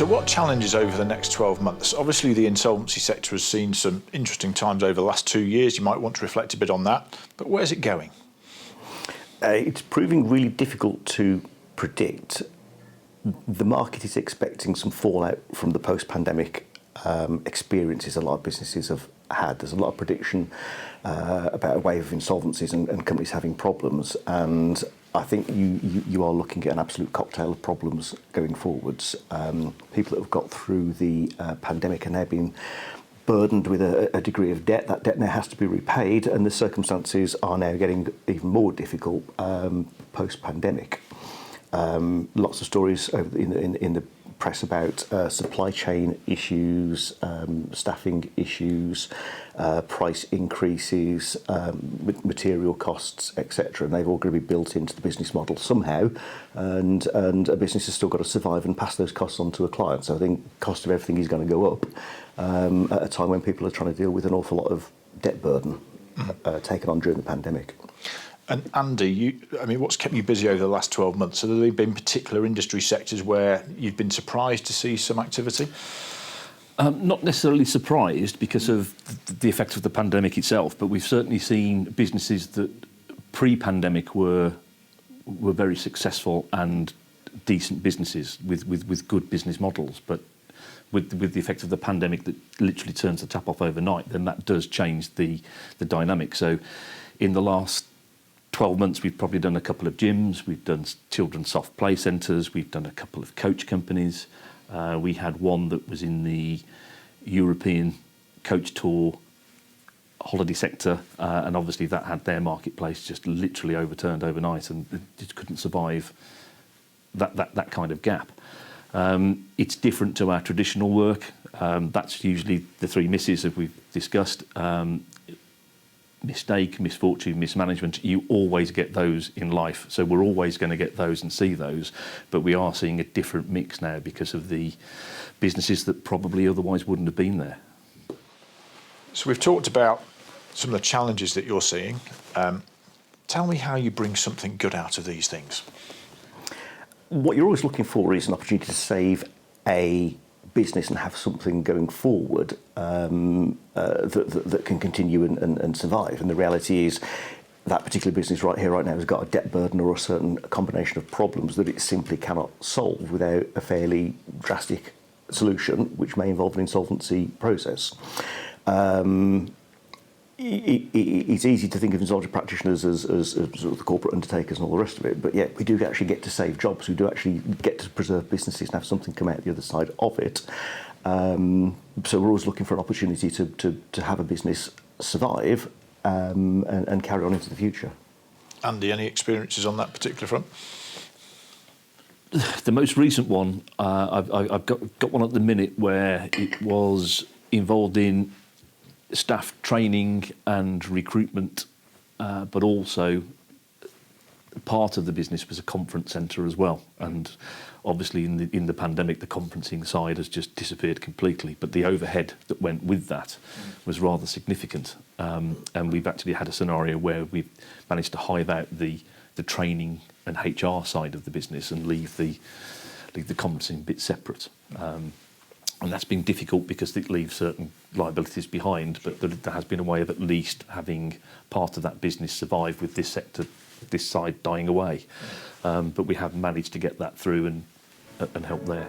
So what challenges over the next 12 months? Obviously the insolvency sector has seen some interesting times over the last 2 years. You might want to reflect a bit on that, but where's it going? It's proving really difficult to predict. The market is expecting some fallout from the post-pandemic experiences a lot of businesses have had. There's a lot of prediction about a wave of insolvencies and companies having problems, and I think you are looking at an absolute cocktail of problems going forwards. People that have got through the pandemic are now being burdened with a degree of debt. That debt now has to be repaid, and the circumstances are now getting even more difficult post-pandemic. Lots of stories in the press about supply chain issues, staffing issues, price increases, material costs, etc. And they've all got to be built into the business model somehow. And a business has still got to survive and pass those costs on to a client. So I think cost of everything is going to go up at a time when people are trying to deal with an awful lot of debt burden taken on during the pandemic. And Andy, what's kept you busy over the last 12 months? Have there been particular industry sectors where you've been surprised to see some activity? Not necessarily surprised because of the effect of the pandemic itself, but we've certainly seen businesses that pre-pandemic were very successful and decent businesses with good business models. But with the effect of the pandemic that literally turns the tap off overnight, then that does change the dynamic. So in the last 12 months, we've probably done a couple of gyms, we've done children's soft play centres, we've done a couple of coach companies. We had one that was in the European coach tour holiday sector, and obviously that had their marketplace just literally overturned overnight, and it just couldn't survive that kind of gap. It's different to our traditional work. That's usually the three misses that we've discussed. Mistake, misfortune, mismanagement, you always get those in life. So we're always going to get those and see those, but we are seeing a different mix now because of the businesses that probably otherwise wouldn't have been there. So we've talked about some of the challenges that you're seeing. Tell me how you bring something good out of these things. What you're always looking for is an opportunity to save a business and have something going forward that can continue and survive. And the reality is that particular business right here, right now, has got a debt burden or a certain combination of problems that it simply cannot solve without a fairly drastic solution, which may involve an insolvency process. It's easy to think of insolvency practitioners as sort of the corporate undertakers and all the rest of it, but yet we do actually get to save jobs. We do actually get to preserve businesses and have something come out the other side of it. So we're always looking for an opportunity to have a business survive and carry on into the future. Andy, any experiences on that particular front? The most recent one, I've got one at the minute where it was involved in staff training and recruitment, but also part of the business was a conference centre as well. And obviously in the pandemic, the conferencing side has just disappeared completely, but the overhead that went with that was rather significant. And we've actually had a scenario where we've managed to hive out the training and HR side of the business and leave the conferencing bit separate. And that's been difficult because it leaves certain liabilities behind, but there has been a way of at least having part of that business survive with this sector, this side dying away. But we have managed to get that through and help there.